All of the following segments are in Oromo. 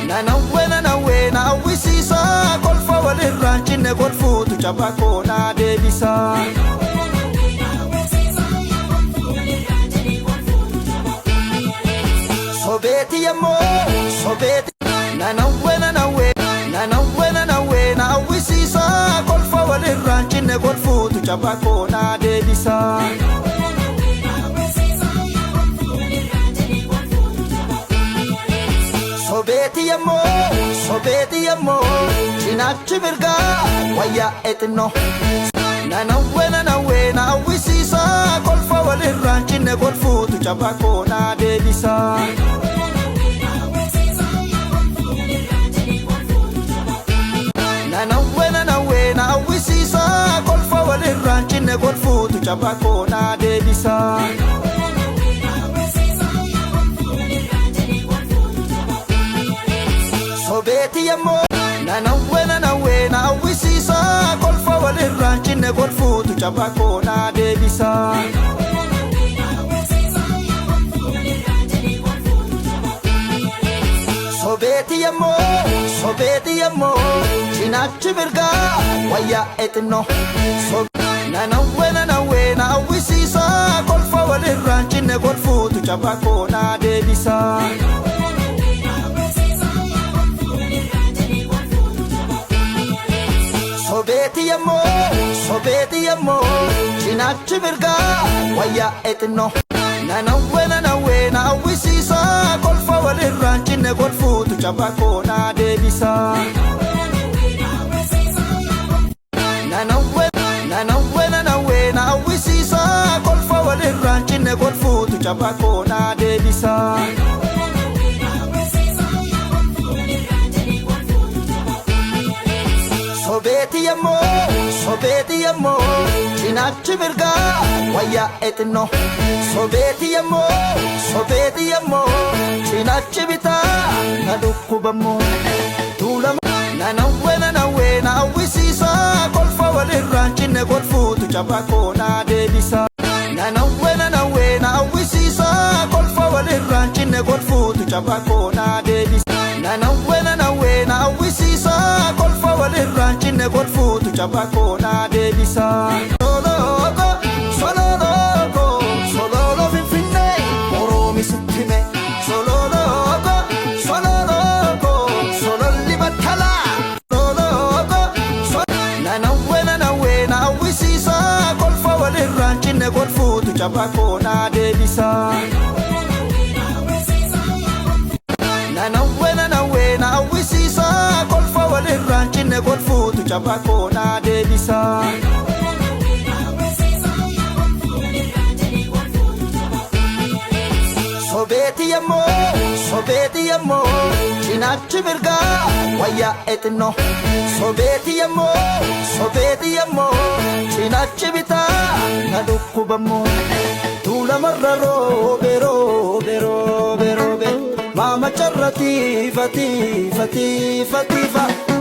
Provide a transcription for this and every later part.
na awwisiisa kolfa walirraan cinne kolfuutu cabaa koonaa deebisa. Sobeeti yemmoo sobeeti nanawwe na awwisiisa kolfa walirraan cinne kolfuutu cabaa koonaa deebisa. Sobeeti yemmoo cinaachi mirgaa wayyaa etinno nanawwe na awwisiisa kolfa walirraan cinne kolfuutu cabaa koonaa deebisa. Nanawwe na awwisiisa kolfa walirraan cinne kolfuutu cabaa koonaa deebisa. Sobeeti yemmoo nanawwe na awwisiisa kolfa walirraan cinne kolfuutu cabaa koonaa deebisa. Sobeeti yemmoo cinaachi mirgaa wayyaa etinno nanawwe na awwisiisa kolfa walirraan cinne kolfuutu cabaa koonaa deebisa. Sobeeti yemmoo cinaachi mirgaa wayyaa etinno nanawwe na awwisiisa kolfa walirraan cinne kolfuutu cabaa koonaa deebisa. Nanawwe na awwisiisa kolfa walirraan cinne kolfuutu cabaa koonaa deebisa. Sobeeti yemmoo cinaachi mirgaa wayyaa etinno sobeeti yemmoo cinaachi bitaa na dhukkubammoo nanawwe na awwisiisa kolfa walirraan cinne kolfuutu cabaa koonaa deebisa. Nanawwe na awwisiisa kolfa walirraan cinne kolfuutu cabaa koonaa deebisa. Nanawwe na awwisiisa kolfa walirraan cinne kolfuutu cabaa koonaa deebisa. Sololo Finfinnee Oroomisitti hime sololli Battalaa nanawwe na awwisiisa kolfa walirraan cinne kolfuutu cabaa koonaa deebisa. Nanawwe na awwisiisa kolfa walirraan cinne kolfuutu cabaa koonaa deebisa. Sobeeti yemmoo cinaachi mirgaa wayyaa etinno sobeeti yemmoo cinaachi bitaa na dhukkubammoo tuulamarra roobe maama carra tiifa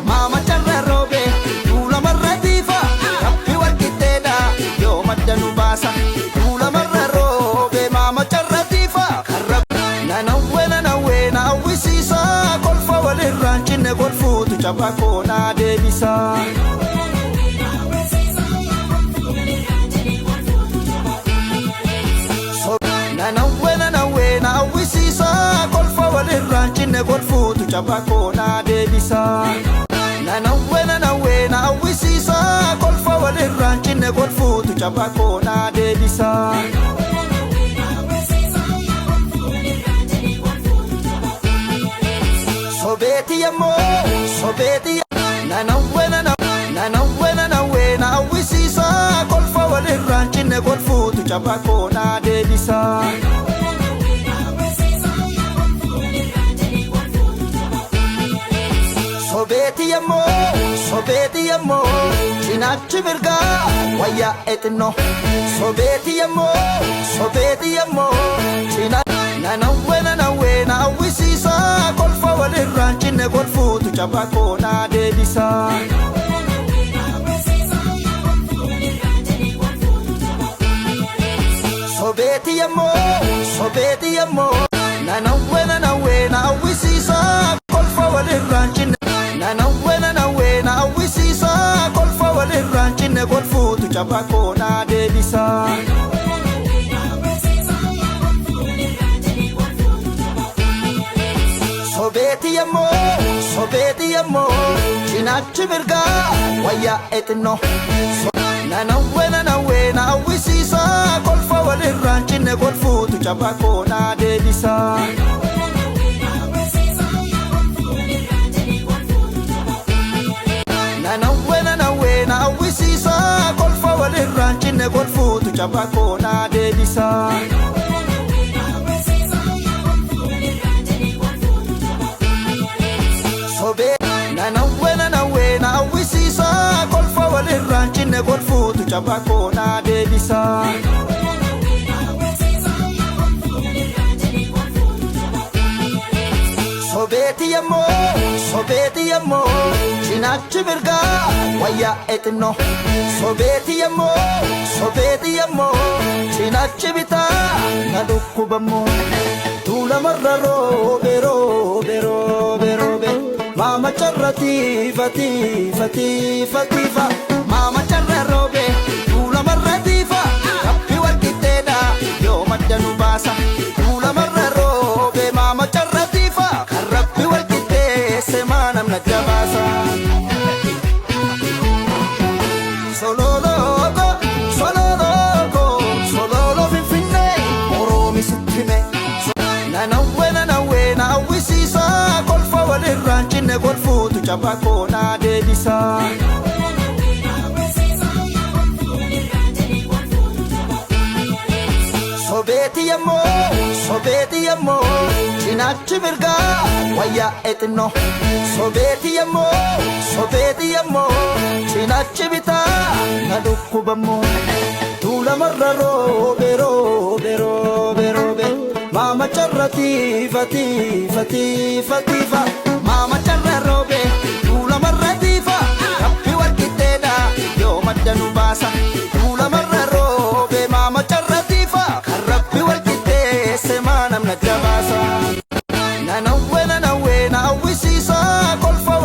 maama carra roobe tuulamarra tiifa rabbi warqixxeedha yoo madda nu baasa tuulamarra roobe maama carra tiifa nanawwe na awwisiisa kolfa walirraan cinne kolfuutu cabaa koonaa deebisa. Nanawwe na awwisiisa kolfa walirraan cinne kolfuutu cabaa koonaa deebisa. Nanawwe na awwisiisa kolfa walirraan cinne kolfuutu cabaa koonaa deebisa. Sobeeti nanawwe na awwisiisa kolfa walirraan cinne kolfuutu cabaa koonaa deebisa. Sobeeti yemmoo cinaachi mirgaa wayyaa etinno sobeeti yemmoo nanawwe na awwisiisa kolfa walirraan cinne kolfuutu cabaa koonaa deebisa. Sobeeti yemmoo nanawwe na awwisiisa kolfa sobeeti yammoo cinaachi mirgaa wayyaa eexinnoo nanawwee na hawwisiisa kolfa walirraan cinne kolfuutu cabaa koo na deebisa. Nanawwee na hawwisiisa kolfa walirraan cinne kolfuutu cabaa koo na deebisa. Nanawwee na hawwisiisa kolfa walirraan cinne kolfuutu cabaa koo na deebisa. Sobeeti yammoo cinaachi mirgaa wayyaa eexinnoo sobeeti yammoo cinaachi bitaa na dhukkubammoo tuulamarra roobe mama charra tiifa mama charra roobe tuulamarra tiifa rabbi walqixxeedha yoo madda nu baasa tuulamarra roobe mama charra tiifa kan rabbi walqixxeesse maanam nagga baasa. Sololo finfinnee oroomi sittime nanawwee na hawwisiisa kolfa walirraan cinne kolfuutu cabaa koo na deebisa. Sobeeti yammoo cinaachi mirgaa wayyaa eexinnoo sobeeti yammoo cinaachi bitaa na dhukkubammoo tuulamarra roobe mama charra tiifa mama charra roobe tuulamarra tiifa rabbi walqixxeedha yoo madda nu baasa tuulamarra roobe mama charra tiifa kan rabbi walqixxeesse maanam nagga baasa. Nanawwee na hawwisiisa kolfa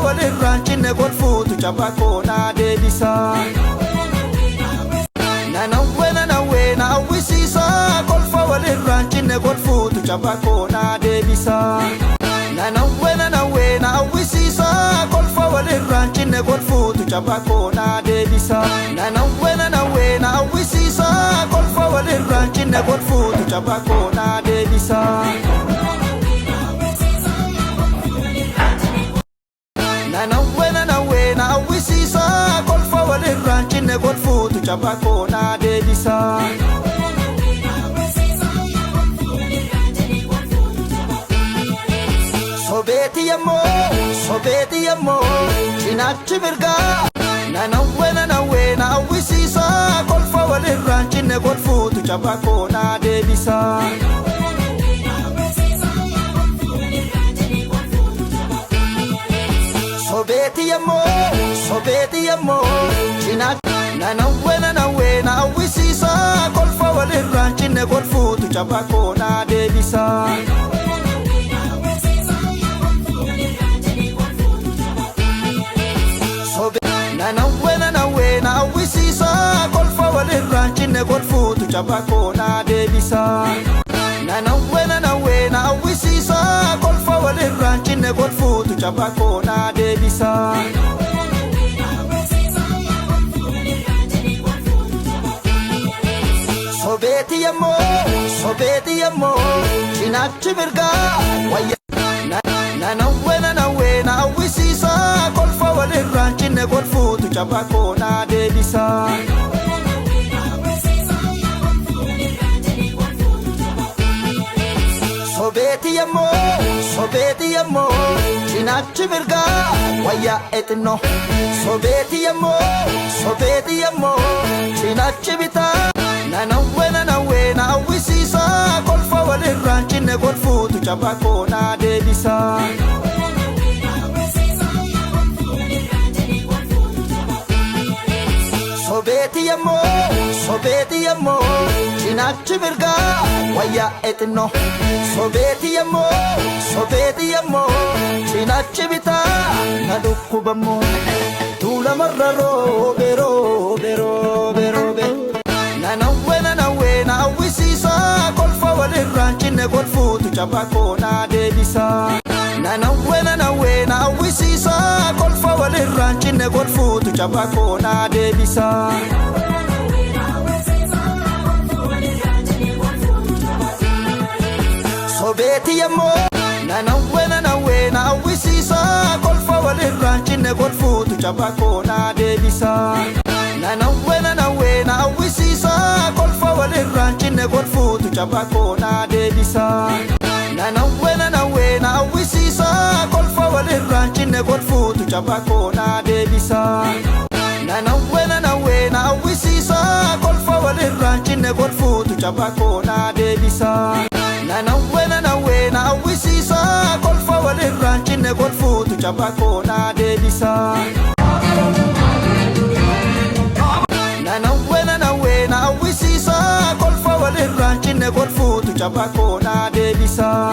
walirraan cinne kolfuutu cabaa koo na deebisa. Nanawwee na hawwisiisa kolfa walirraan cinne kolfuutu cabaa koo na deebisa. Nanawwee na hawwisiisa kolfa walirraan cinne kolfuutu cabaa koo na deebisa. Nanawwee na hawwisiisa kolfa walirraan cinne kolfuutu cabaa koo na deebisa. Nanawwee na hawwisiisa kolfa walirraan cinne kolfuutu cabaa koo na deebisa. Sobeeti yammoo cinaachi mirgaa nanawwee na hawwisiisa kolfa walirraan cinne kolfuutu cabaa koo na deebisa. Sobeeti yammoo nanawwee na hawwisiisa kolfa walirraan cinne kolfuutu cabaa koo na deebisa. Nanawwee na hawwisiisa kolfa walirraan cinne kolfuutu cabaa koo na deebisa. Nanawwee na hawwisiisa kolfa walirraan cinne kolfuutu cabaa koo na deebisa. Sobeeti yammoo cinaachi mirgaa wayyaa nanawwee na hawwisiisa kolfa walirraan cinne kolfuutu cabaa koo na deebisa. Sobeeti yammoo cinaachi mirgaa wayyaa eexinnoo sobeeti yammoo cinaachi bitaa nanawwee na hawwisiisa kolfa walirraan cinne kolfuutu cabaa koo na deebisa. Sobeeti yammoo cinaachi mirgaa wayyaa eexinnoo sobeeti yammoo cinaachi bitaa na dhukkubammoo tuulamarra roobe nanawwee na hawwisiisa kolfa walirraan cabakoo naa deebisa. Nanawwee na hawwisiisa kolfa walirraan cinne kolfuutu cabakoo naa deebisa. Sobeeti yemmoo nanawwee na hawwisiisa kolfa walirraan cinne kolfuutu cabakoo naa deebisa. Nanawwee na hawwisiisa kolfa walirraan cinne kolfuutu cabakoo naa deebisa. Nanawwee na hawwisiisa kolfa walirraan cinne kolfuutu cabakoo naa deebisa. Nanawwee na hawwisiisa kolfa walirraan cinne kolfuutu cabakoo naa deebisa. Nanawwee na hawwisiisa kolfa walirraan cinne kolfuutu cabakoo naa deebisa. Nanawwee na hawwisiisa kolfa walirraan cinne kolfuutu cabakoo naa deebisa.